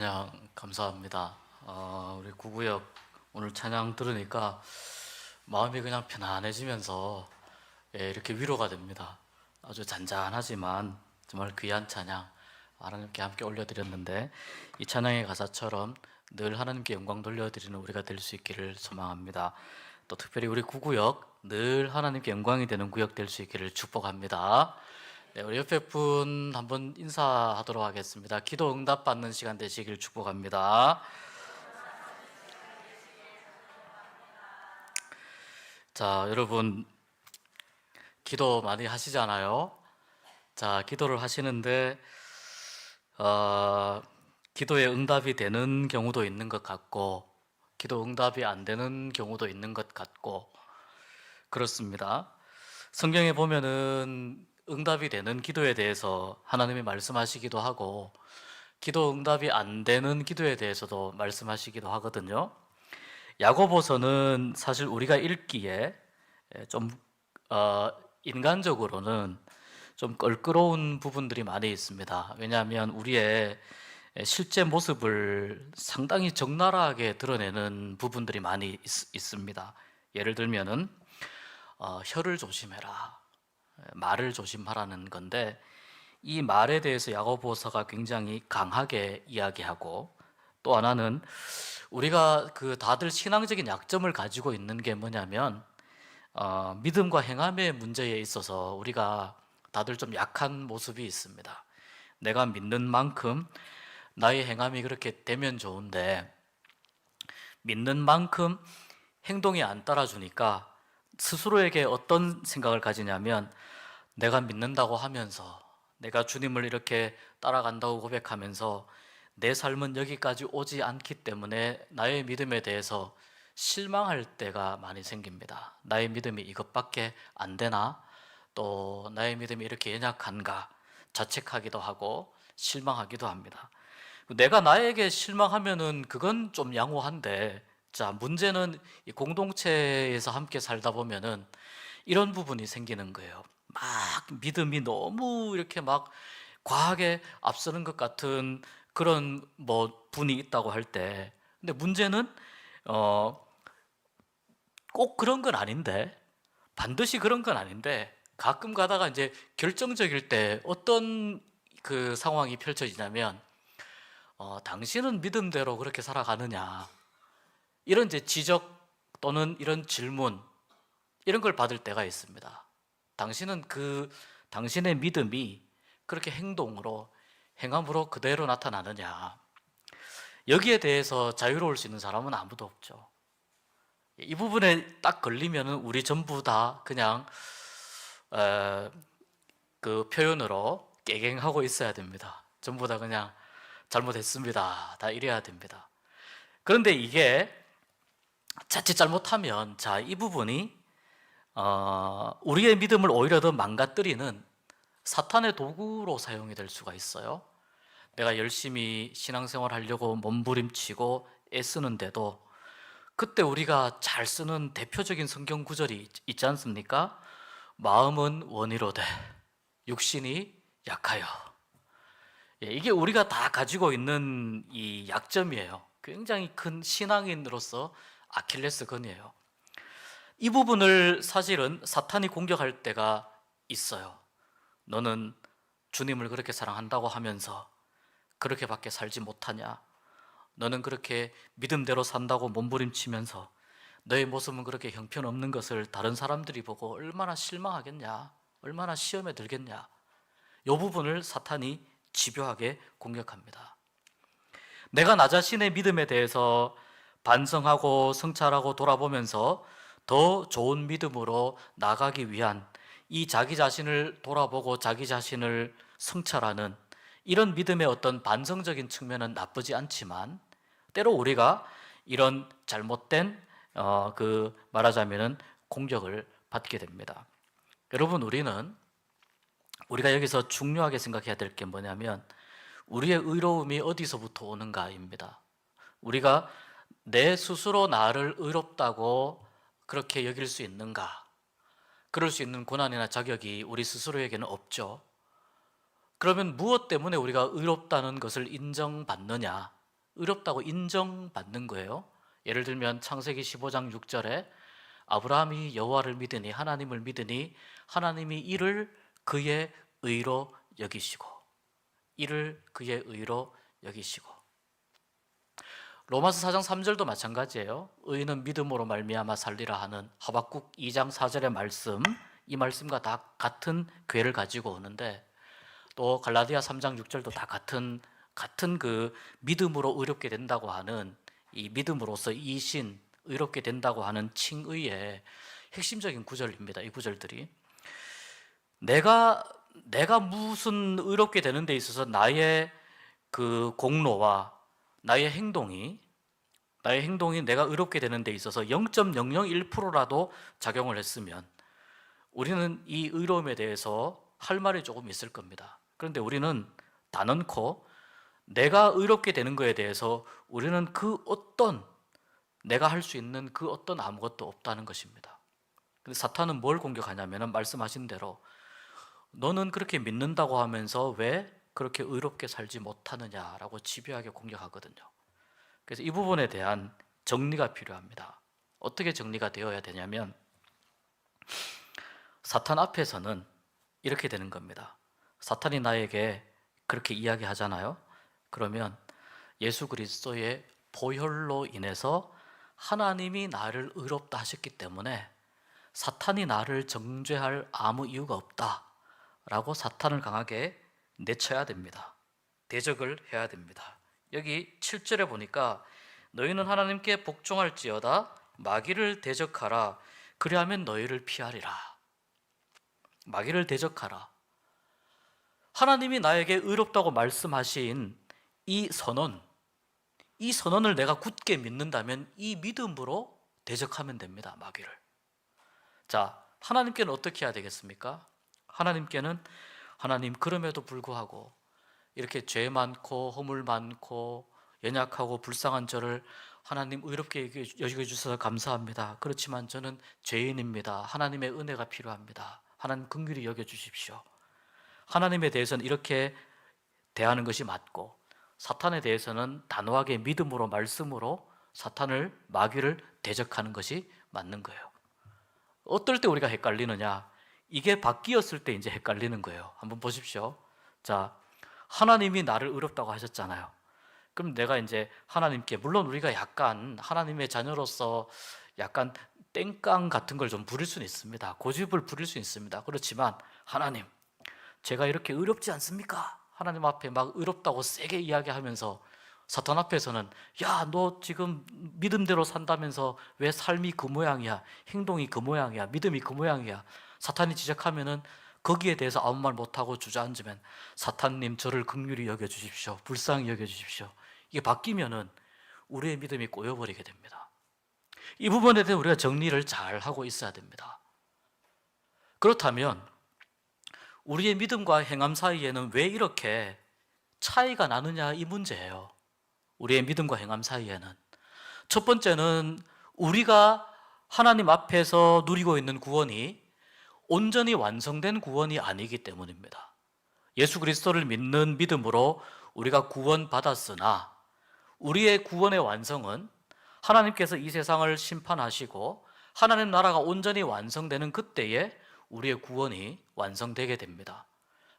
찬양 감사합니다. 우리 구구역 오늘 찬양 들으니까 마음이 그냥 편안해지면서 이렇게 위로가 됩니다. 아주 잔잔하지만 정말 귀한 찬양 하나님께 함께 올려드렸는데 이 찬양의 가사처럼 늘 하나님께 영광 돌려드리는 우리가 될 수 있기를 소망합니다. 또 특별히 우리 구구역 늘 하나님께 영광이 되는 구역 될 수 있기를 축복합니다. 네, 우리 옆에 분 한번 인사하도록 하겠습니다. 기도 응답 받는 시간 되시길 축복합니다. 자, 여러분 기도 많이 하시잖아요. 자, 기도를 하시는데 기도에 응답이 되는 경우도 있는 것 같고 기도 응답이 안 되는 경우도 있는 것 같고 그렇습니다. 성경에 보면은 응답이 되는 기도에 대해서 하나님이 말씀하시기도 하고 기도 응답이 안 되는 기도에 대해서도 말씀하시기도 하거든요. 야고보서는 사실 우리가 읽기에 좀 인간적으로는 좀 껄끄러운 부분들이 많이 있습니다. 왜냐하면 우리의 실제 모습을 상당히 적나라하게 드러내는 부분들이 많이 있습니다. 예를 들면은 혀를 조심해라, 말을 조심하라는 건데 이 말에 대해서 야고보서가 굉장히 강하게 이야기하고 또 하나는 우리가 다들 신앙적인 약점을 가지고 있는 게 뭐냐면 믿음과 행함의 문제에 있어서 우리가 다들 좀 약한 모습이 있습니다. 내가 믿는 만큼 나의 행함이 그렇게 되면 좋은데 믿는 만큼 행동이 안 따라주니까 스스로에게 어떤 생각을 가지냐면 내가 믿는다고 하면서 내가 주님을 이렇게 따라간다고 고백하면서 내 삶은 여기까지 오지 않기 때문에 나의 믿음에 대해서 실망할 때가 많이 생깁니다. 나의 믿음이 이것밖에 안 되나? 또 나의 믿음이 이렇게 연약한가? 자책하기도 하고 실망하기도 합니다. 내가 나에게 실망하면은 그건 좀 양호한데, 자, 문제는 이 공동체에서 함께 살다 보면은 이런 부분이 생기는 거예요. 막 믿음이 너무 이렇게 막 과하게 앞서는 것 같은 그런 분이 있다고 할 때, 근데 문제는 어, 꼭 그런 건 아닌데, 반드시 그런 건 아닌데, 가끔 가다가 이제 결정적일 때 어떤 그 상황이 펼쳐지냐면, 당신은 믿음대로 그렇게 살아가느냐, 이런 이제 지적 또는 이런 질문, 이런 걸 받을 때가 있습니다. 당신은 당신의 믿음이 그렇게 행동으로, 행함으로 그대로 나타나느냐. 여기에 대해서 자유로울 수 있는 사람은 아무도 없죠. 이 부분에 딱 걸리면 우리 전부 다 그냥 그 표현으로 깨갱하고 있어야 됩니다. 전부 다 그냥 잘못했습니다, 다 이래야 됩니다. 그런데 이게 자칫 잘못하면 이 부분이 우리의 믿음을 오히려 더 망가뜨리는 사탄의 도구로 사용이 될 수가 있어요. 내가 열심히 신앙생활 하려고 몸부림치고 애쓰는데도 그때 우리가 잘 쓰는 대표적인 성경 구절이 있지 않습니까? 마음은 원이로되 육신이 약하여. 이게 우리가 다 가지고 있는 이 약점이에요. 굉장히 큰 신앙인으로서 아킬레스건이에요. 이 부분을 사실은 사탄이 공격할 때가 있어요. 너는 주님을 그렇게 사랑한다고 하면서 그렇게밖에 살지 못하냐? 너는 그렇게 믿음대로 산다고 몸부림치면서 너의 모습은 그렇게 형편없는 것을 다른 사람들이 보고 얼마나 실망하겠냐? 얼마나 시험에 들겠냐? 이 부분을 사탄이 집요하게 공격합니다. 내가 나 자신의 믿음에 대해서 반성하고 성찰하고 돌아보면서 더 좋은 믿음으로 나가기 위한 이 자기 자신을 돌아보고 자기 자신을 성찰하는 이런 믿음의 어떤 반성적인 측면은 나쁘지 않지만 때로 우리가 이런 잘못된 말하자면은 공격을 받게 됩니다. 여러분, 우리가 여기서 중요하게 생각해야 될 게 뭐냐면 우리의 의로움이 어디서부터 오는가입니다. 우리가 내 스스로 나를 의롭다고 그렇게 여길 수 있는가? 그럴 수 있는 고난이나 자격이 우리 스스로에게는 없죠. 그러면 무엇 때문에 우리가 의롭다는 것을 인정받느냐? 의롭다고 인정받는 거예요. 예를 들면 창세기 15장 6절에 아브라함이 여호와를 믿으니 하나님을 믿으니 하나님이 이를 그의 의로 여기시고, 이를 그의 의로 여기시고. 로마서 4장 3절도 마찬가지예요. 의인은 믿음으로 말미암아 살리라 하는 하박국 2장 4절의 말씀, 이 말씀과 다 같은 궤를 가지고 오는데, 또 갈라디아 3장 6절도 다 같은 그 믿음으로 의롭게 된다고 하는, 이 믿음으로서 이신 의롭게 된다고 하는 칭의의 핵심적인 구절입니다. 이 구절들이 내가 무슨 의롭게 되는 데 있어서 나의 그 공로와 나의 행동이 내가 의롭게 되는 데 있어서 0.001%라도 작용을 했으면 우리는 이 의로움에 대해서 할 말이 조금 있을 겁니다. 그런데 우리는 단언코 내가 의롭게 되는 것에 대해서 우리는 내가 할 수 있는 그 어떤 아무것도 없다는 것입니다. 근데 사탄은 뭘 공격하냐면 말씀하신 대로 너는 그렇게 믿는다고 하면서 왜 그렇게 의롭게 살지 못하느냐라고 집요하게 공격하거든요. 그래서 이 부분에 대한 정리가 필요합니다. 어떻게 정리가 되어야 되냐면, 사탄 앞에서는 이렇게 되는 겁니다. 사탄이 나에게 그렇게 이야기하잖아요. 그러면 예수 그리스도의 보혈로 인해서 하나님이 나를 의롭다 하셨기 때문에 사탄이 나를 정죄할 아무 이유가 없다라고 사탄을 강하게 내쳐야 됩니다. 대적을 해야 됩니다. 여기 7절에 보니까 너희는 하나님께 복종할지어다 마귀를 대적하라 그리하면 너희를 피하리라. 마귀를 대적하라. 하나님이 나에게 의롭다고 말씀하신 이 선언을 내가 굳게 믿는다면 이 믿음으로 대적하면 됩니다. 마귀를. 자, 하나님께는 어떻게 해야 되겠습니까? 하나님께는 하나님 그럼에도 불구하고 이렇게 죄 많고 허물 많고 연약하고 불쌍한 저를 하나님 의롭게 여겨주셔서 감사합니다. 그렇지만 저는 죄인입니다. 하나님의 은혜가 필요합니다. 하나님 긍휼히 여겨주십시오. 하나님에 대해서는 이렇게 대하는 것이 맞고, 사탄에 대해서는 단호하게 믿음으로 말씀으로 마귀를 대적하는 것이 맞는 거예요. 어떨 때 우리가 헷갈리느냐? 이게 바뀌었을 때 이제 헷갈리는 거예요. 한번 보십시오. 자, 하나님이 나를 의롭다고 하셨잖아요. 그럼 내가 이제 하나님께, 물론 우리가 약간 하나님의 자녀로서 약간 땡깡 같은 걸 좀 부릴 수는 있습니다. 고집을 부릴 수 있습니다. 그렇지만 하나님, 제가 이렇게 의롭지 않습니까? 하나님 앞에 막 의롭다고 세게 이야기하면서 사탄 앞에서는 야, 너 지금 믿음대로 산다면서 왜 삶이 그 모양이야, 행동이 그 모양이야, 믿음이 그 모양이야, 사탄이 지적하면은 거기에 대해서 아무 말 못하고 주저앉으면 사탄님 저를 긍휼히 여겨주십시오, 불쌍히 여겨주십시오, 이게 바뀌면은 우리의 믿음이 꼬여버리게 됩니다. 이 부분에 대해 우리가 정리를 잘 하고 있어야 됩니다. 그렇다면 우리의 믿음과 행함 사이에는 왜 이렇게 차이가 나느냐, 이 문제예요. 우리의 믿음과 행함 사이에는 첫 번째는 우리가 하나님 앞에서 누리고 있는 구원이 온전히 완성된 구원이 아니기 때문입니다. 예수 그리스도를 믿는 믿음으로 우리가 구원받았으나 우리의 구원의 완성은 하나님께서 이 세상을 심판하시고 하나님 나라가 온전히 완성되는 그때에 우리의 구원이 완성되게 됩니다.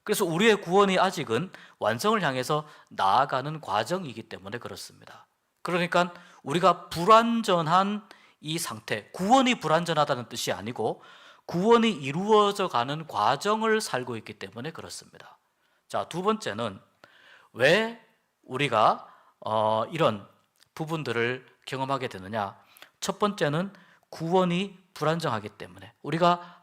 그래서 우리의 구원이 아직은 완성을 향해서 나아가는 과정이기 때문에 그렇습니다. 그러니까 우리가 불완전한 이 상태, 구원이 불완전하다는 뜻이 아니고 구원이 이루어져 가는 과정을 살고 있기 때문에 그렇습니다. 자, 두 번째는 왜 우리가 이런 부분들을 경험하게 되느냐? 첫 번째는 구원이 불완전하기 때문에, 우리가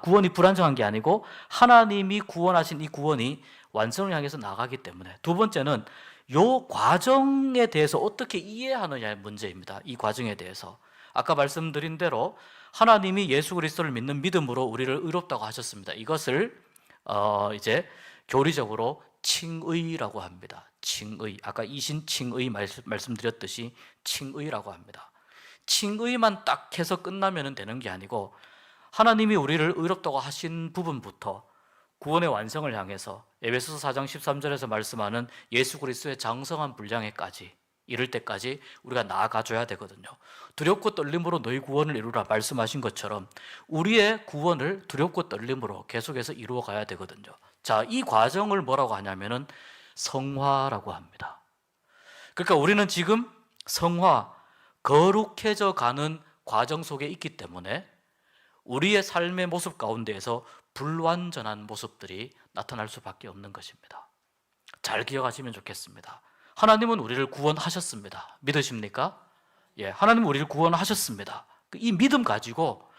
구원이 불완전한 게 아니고 하나님이 구원하신 이 구원이 완성을 향해서 나가기 때문에. 두 번째는 이 과정에 대해서 어떻게 이해하느냐의 문제입니다. 이 과정에 대해서 아까 말씀드린 대로 하나님이 예수 그리스도를 믿는 믿음으로 우리를 의롭다고 하셨습니다. 이것을 이제 교리적으로 칭의라고 합니다. 칭의, 아까 이신 칭의 말씀드렸듯이 칭의라고 합니다. 칭의만 딱 해서 끝나면 되는 게 아니고 하나님이 우리를 의롭다고 하신 부분부터 구원의 완성을 향해서 에베소서 4장 13절에서 말씀하는 예수 그리스도의 장성한 분량에까지 이를 때까지 우리가 나아가줘야 되거든요. 두렵고 떨림으로 너희 구원을 이루라 말씀하신 것처럼 우리의 구원을 두렵고 떨림으로 계속해서 이루어 가야 되거든요. 자, 이 과정을 뭐라고 하냐면은 성화라고 합니다. 그러니까 우리는 지금 성화, 거룩해져 가는 과정 속에 있기 때문에 우리의 삶의 모습 가운데에서 불완전한 모습들이 나타날 수밖에 없는 것입니다. 잘 기억하시면 좋겠습니다. 하나님은 우리를 구원하셨습니다. 믿으십니까? 예, 하나님은 우리를 구원하셨습니다. 이 믿음 가지고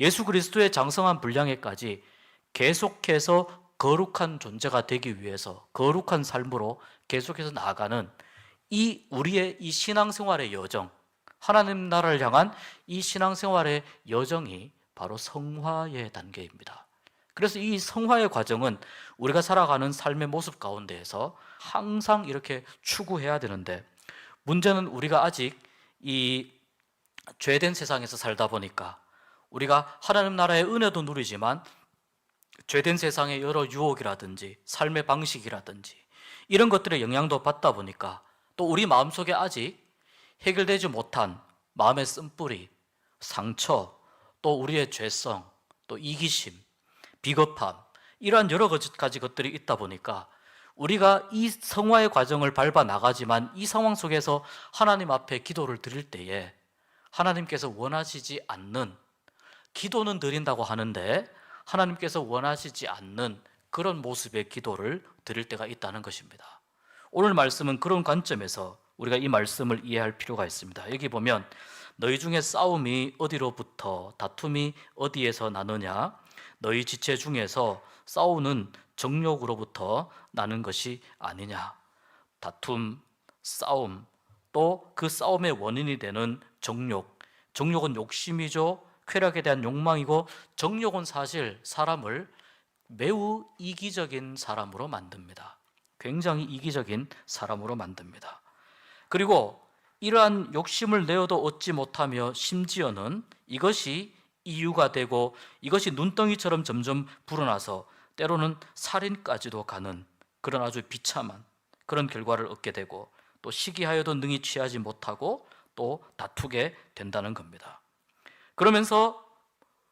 예수 그리스도의 장성한 분량에까지 계속해서 거룩한 존재가 되기 위해서 거룩한 삶으로 계속해서 나아가는 이 우리의 이 신앙생활의 여정, 하나님 나라를 향한 이 신앙생활의 여정이 바로 성화의 단계입니다. 그래서 이 성화의 과정은 우리가 살아가는 삶의 모습 가운데에서 항상 이렇게 추구해야 되는데, 문제는 우리가 아직 이 죄된 세상에서 살다 보니까 우리가 하나님 나라의 은혜도 누리지만 죄된 세상의 여러 유혹이라든지 삶의 방식이라든지 이런 것들의 영향도 받다 보니까 또 우리 마음속에 아직 해결되지 못한 마음의 쓴뿌리, 상처, 또 우리의 죄성, 또 이기심, 비겁함, 이러한 여러 가지 것들이 있다 보니까 우리가 이 성화의 과정을 밟아 나가지만 이 상황 속에서 하나님 앞에 기도를 드릴 때에 하나님께서 원하시지 않는, 기도는 드린다고 하는데 하나님께서 원하시지 않는 그런 모습의 기도를 드릴 때가 있다는 것입니다. 오늘 말씀은 그런 관점에서 우리가 이 말씀을 이해할 필요가 있습니다. 여기 보면 너희 중에 싸움이 어디로부터, 다툼이 어디에서 나느냐? 너희 지체 중에서 싸우는 정욕으로부터 나는 것이 아니냐? 다툼, 싸움, 또 그 싸움의 원인이 되는 정욕. 정욕은 욕심이죠. 쾌락에 대한 욕망이고, 정욕은 사실 사람을 매우 이기적인 사람으로 만듭니다. 굉장히 이기적인 사람으로 만듭니다. 그리고 이러한 욕심을 내어도 얻지 못하며 심지어는 이것이 이유가 되고 이것이 눈덩이처럼 점점 불어나서 때로는 살인까지도 가는 그런 아주 비참한 그런 결과를 얻게 되고, 또 시기하여도 능히 취하지 못하고 또 다투게 된다는 겁니다. 그러면서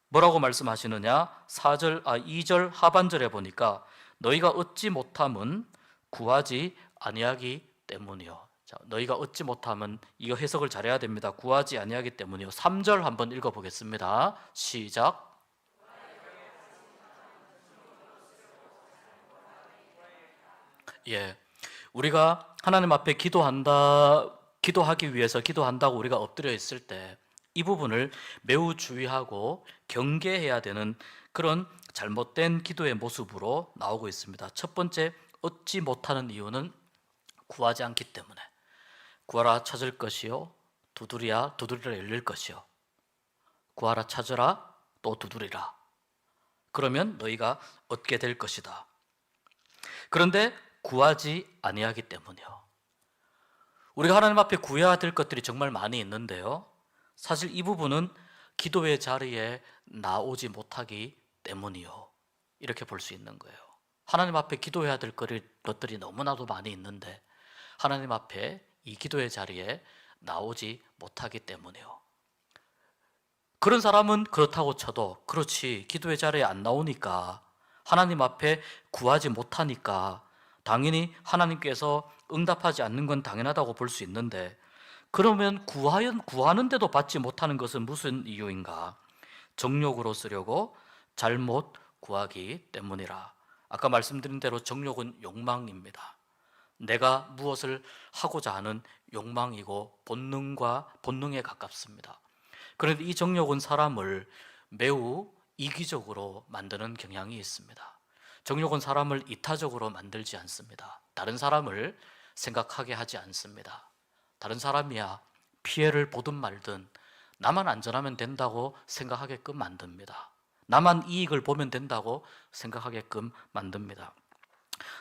뭐라고 말씀하시느냐? 2절 하반절에 보니까 너희가 얻지 못함은 구하지 아니하기 때문이요. 자, 너희가 얻지 못함은, 이거 해석을 잘해야 됩니다. 구하지 아니하기 때문이요. 3절 한번 읽어보겠습니다. 시작. 예, 우리가 하나님 앞에 기도하기 위해서 기도한다고 우리가 엎드려 있을 때 이 부분을 매우 주의하고 경계해야 되는 그런 잘못된 기도의 모습으로 나오고 있습니다. 첫 번째, 얻지 못하는 이유는 구하지 않기 때문에. 구하라 찾을 것이요, 두드리라 열릴 것이요. 구하라 찾으라 또 두드리라. 그러면 너희가 얻게 될 것이다. 그런데 구하지 아니하기 때문이요. 우리가 하나님 앞에 구해야 될 것들이 정말 많이 있는데요, 사실 이 부분은 기도의 자리에 나오지 못하기 때문이요, 이렇게 볼 수 있는 거예요. 하나님 앞에 기도해야 될 것들이 너무나도 많이 있는데 하나님 앞에 이 기도의 자리에 나오지 못하기 때문이요. 그런 사람은 그렇다고 쳐도, 그렇지, 기도의 자리에 안 나오니까, 하나님 앞에 구하지 못하니까 당연히 하나님께서 응답하지 않는 건 당연하다고 볼 수 있는데, 그러면 구하는데도 받지 못하는 것은 무슨 이유인가? 정욕으로 쓰려고 잘못 구하기 때문이라. 아까 말씀드린 대로 정욕은 욕망입니다. 내가 무엇을 하고자 하는 욕망이고 본능에 가깝습니다. 그런데 이 정욕은 사람을 매우 이기적으로 만드는 경향이 있습니다. 정욕은 사람을 이타적으로 만들지 않습니다. 다른 사람을 생각하게 하지 않습니다. 다른 사람이야 피해를 보든 말든 나만 안전하면 된다고 생각하게끔 만듭니다. 나만 이익을 보면 된다고 생각하게끔 만듭니다.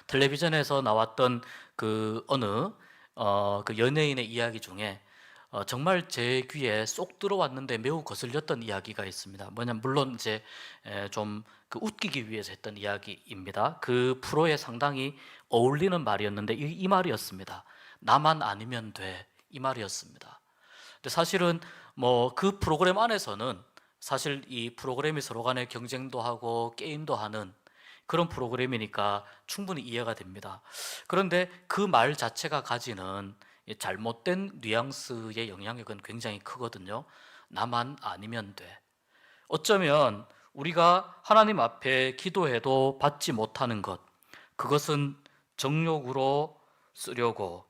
텔레비전에서 나왔던 그 연예인의 이야기 중에 정말 제 귀에 쏙 들어왔는데 매우 거슬렸던 이야기가 있습니다. 물론 이제 좀 그 웃기기 위해서 했던 이야기입니다. 그 프로에 상당히 어울리는 말이었는데 이 말이었습니다. 나만 아니면 돼. 이 말이었습니다. 근데 사실은 뭐 그 프로그램 안에서는 사실 이 프로그램이 서로 간에 경쟁도 하고 게임도 하는 그런 프로그램이니까 충분히 이해가 됩니다. 그런데 그 말 자체가 가지는 잘못된 뉘앙스의 영향력은 굉장히 크거든요. 나만 아니면 돼. 어쩌면 우리가 하나님 앞에 기도해도 받지 못하는 것, 그것은 정욕으로 쓰려고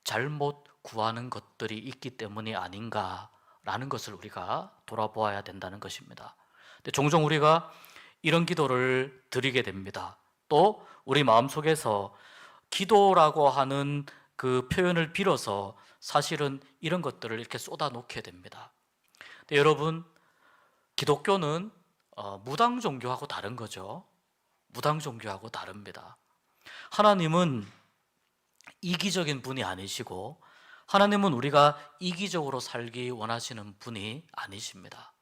잘못 구하는 것들이 있기 때문이 아닌가라는 것을 우리가 돌아보아야 된다는 것입니다. 근데 종종 우리가 이런 기도를 드리게 됩니다. 또 우리 마음속에서 기도라고 하는 그 표현을 빌어서 사실은 이런 것들을 이렇게 쏟아놓게 됩니다. 근데 여러분, 기독교는 무당 종교하고 다른 거죠. 무당 종교하고 다릅니다. 하나님은 이기적인 분이 아니시고 하나님은 우리가 이기적으로 살기 원하시는 분이 아니십니다.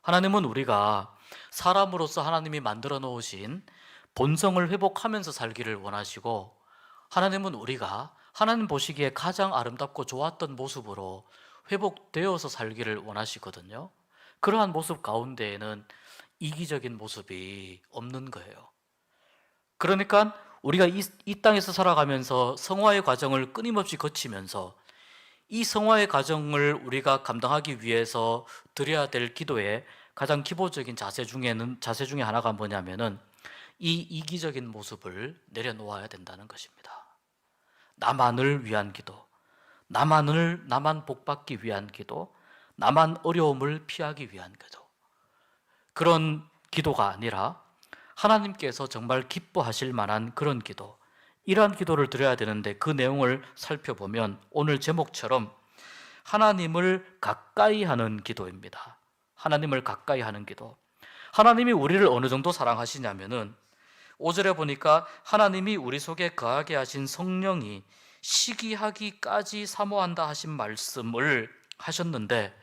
하나님은 우리가 사람으로서 하나님이 만들어 놓으신 본성을 회복하면서 살기를 원하시고, 하나님은 우리가 하나님 보시기에 가장 아름답고 좋았던 모습으로 회복되어서 살기를 원하시거든요. 그러한 모습 가운데에는 이기적인 모습이 없는 거예요. 그러니까 우리가 이 땅에서 살아가면서 성화의 과정을 끊임없이 거치면서 이 성화의 과정을 우리가 감당하기 위해서 드려야 될 기도의 가장 기본적인 자세 중에 하나가 뭐냐면은 이 이기적인 모습을 내려놓아야 된다는 것입니다. 나만을 위한 기도, 나만 복받기 위한 기도, 나만 어려움을 피하기 위한 기도, 그런 기도가 아니라 하나님께서 정말 기뻐하실 만한 그런 기도, 이러한 기도를 드려야 되는데, 그 내용을 살펴보면 오늘 제목처럼 하나님을 가까이 하는 기도입니다. 하나님을 가까이 하는 기도. 하나님이 우리를 어느 정도 사랑하시냐면은 5절에 보니까 하나님이 우리 속에 거하게 하신 성령이 시기하기까지 사모한다 하신 말씀을 하셨는데,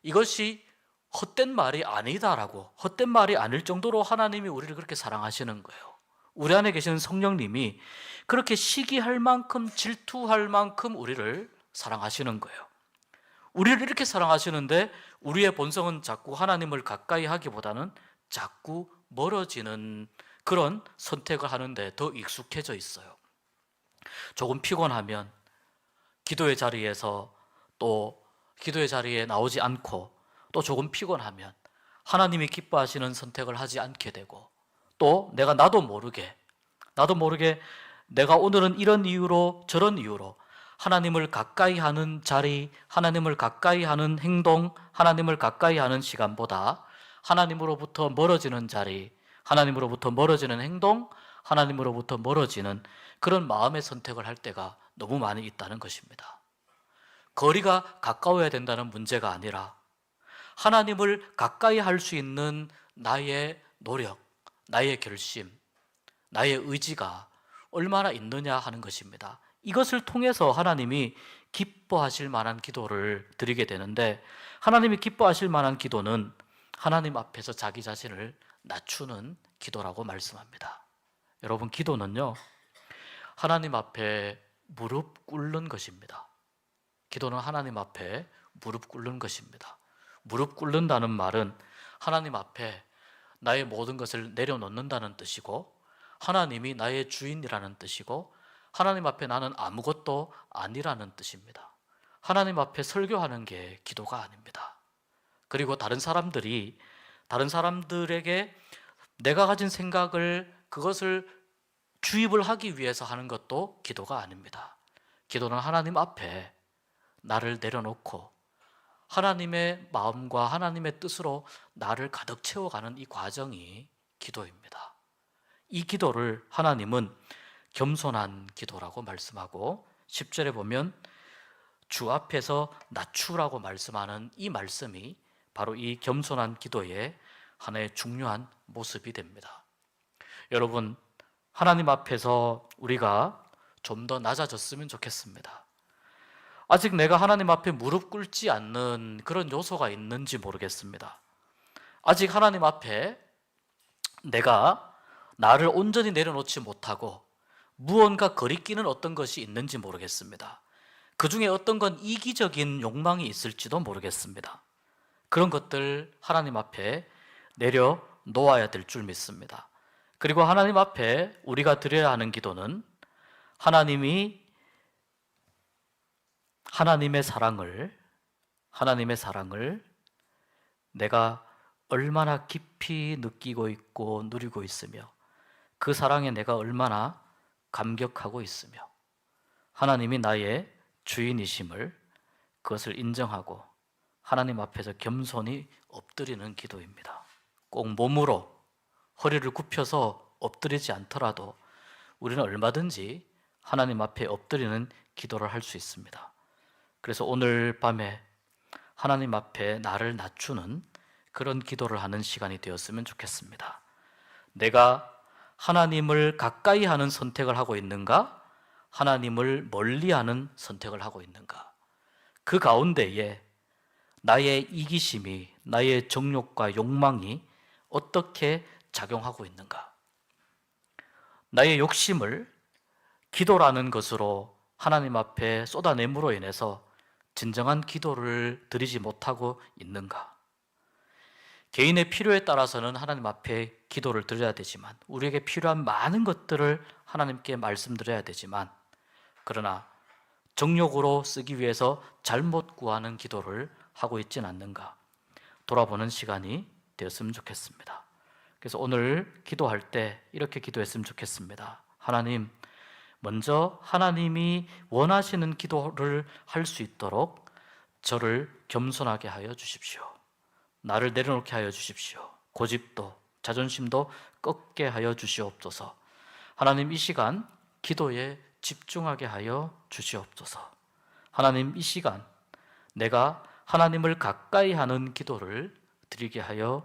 이것이 헛된 말이 아니다라고, 헛된 말이 아닐 정도로 하나님이 우리를 그렇게 사랑하시는 거예요. 우리 안에 계시는 성령님이 그렇게 시기할 만큼, 질투할 만큼 우리를 사랑하시는 거예요. 우리를 이렇게 사랑하시는데 우리의 본성은 자꾸 하나님을 가까이 하기보다는 자꾸 멀어지는 그런 선택을 하는데 더 익숙해져 있어요. 조금 피곤하면 기도의 자리에서, 또 기도의 자리에 나오지 않고, 또 조금 피곤하면 하나님이 기뻐하시는 선택을 하지 않게 되고, 또 나도 모르게 내가 오늘은 이런 이유로 저런 이유로 하나님을 가까이 하는 자리, 하나님을 가까이 하는 행동, 하나님을 가까이 하는 시간보다 하나님으로부터 멀어지는 자리, 하나님으로부터 멀어지는 행동, 하나님으로부터 멀어지는 그런 마음의 선택을 할 때가 너무 많이 있다는 것입니다. 거리가 가까워야 된다는 문제가 아니라 하나님을 가까이 할 수 있는 나의 노력, 나의 결심, 나의 의지가 얼마나 있느냐 하는 것입니다. 이것을 통해서 하나님이 기뻐하실 만한 기도를 드리게 되는데, 하나님이 기뻐하실 만한 기도는 하나님 앞에서 자기 자신을 낮추는 기도라고 말씀합니다. 여러분, 기도는요, 하나님 앞에 무릎 꿇는 것입니다. 기도는 하나님 앞에 무릎 꿇는 것입니다. 무릎 꿇는다는 말은 하나님 앞에 나의 모든 것을 내려놓는다는 뜻이고, 하나님이 나의 주인이라는 뜻이고, 하나님 앞에 나는 아무것도 아니라는 뜻입니다. 하나님 앞에 설교하는 게 기도가 아닙니다. 그리고 다른 사람들에게 내가 가진 생각을, 그것을 주입을 하기 위해서 하는 것도 기도가 아닙니다. 기도는 하나님 앞에 나를 내려놓고 하나님의 마음과 하나님의 뜻으로 나를 가득 채워가는 이 과정이 기도입니다. 이 기도를 하나님은 겸손한 기도라고 말씀하고, 10절에 보면 주 앞에서 낮추라고 말씀하는 이 말씀이 바로 이 겸손한 기도의 하나의 중요한 모습이 됩니다. 여러분, 하나님 앞에서 우리가 좀 더 낮아졌으면 좋겠습니다. 아직 내가 하나님 앞에 무릎 꿇지 않는 그런 요소가 있는지 모르겠습니다. 아직 하나님 앞에 내가 나를 온전히 내려놓지 못하고 무언가 거리끼는 어떤 것이 있는지 모르겠습니다. 그 중에 어떤 건 이기적인 욕망이 있을지도 모르겠습니다. 그런 것들 하나님 앞에 내려놓아야 될 줄 믿습니다. 그리고 하나님 앞에 우리가 드려야 하는 기도는 하나님의 사랑을 내가 얼마나 깊이 느끼고 있고 누리고 있으며 그 사랑에 내가 얼마나 감격하고 있으며 하나님이 나의 주인이심을 그것을 인정하고 하나님 앞에서 겸손히 엎드리는 기도입니다. 꼭 몸으로 허리를 굽혀서 엎드리지 않더라도 우리는 얼마든지 하나님 앞에 엎드리는 기도를 할 수 있습니다. 그래서 오늘 밤에 하나님 앞에 나를 낮추는 그런 기도를 하는 시간이 되었으면 좋겠습니다. 내가 하나님을 가까이 하는 선택을 하고 있는가? 하나님을 멀리하는 선택을 하고 있는가? 그 가운데에 나의 이기심이, 나의 정욕과 욕망이 어떻게 작용하고 있는가? 나의 욕심을 기도라는 것으로 하나님 앞에 쏟아냄으로 인해서 진정한 기도를 드리지 못하고 있는가? 개인의 필요에 따라서는 하나님 앞에 기도를 드려야 되지만, 우리에게 필요한 많은 것들을 하나님께 말씀드려야 되지만, 그러나 정욕으로 쓰기 위해서 잘못 구하는 기도를 하고 있지는 않는가 돌아보는 시간이 되었으면 좋겠습니다. 그래서 오늘 기도할 때 이렇게 기도했으면 좋겠습니다. 하나님, 먼저 하나님이 원하시는 기도를 할 수 있도록 저를 겸손하게 하여 주십시오. 나를 내려놓게 하여 주십시오. 고집도 자존심도 꺾게 하여 주시옵소서. 하나님, 이 시간 기도에 집중하게 하여 주시옵소서. 하나님, 이 시간 내가 하나님을 가까이 하는 기도를 드리게 하여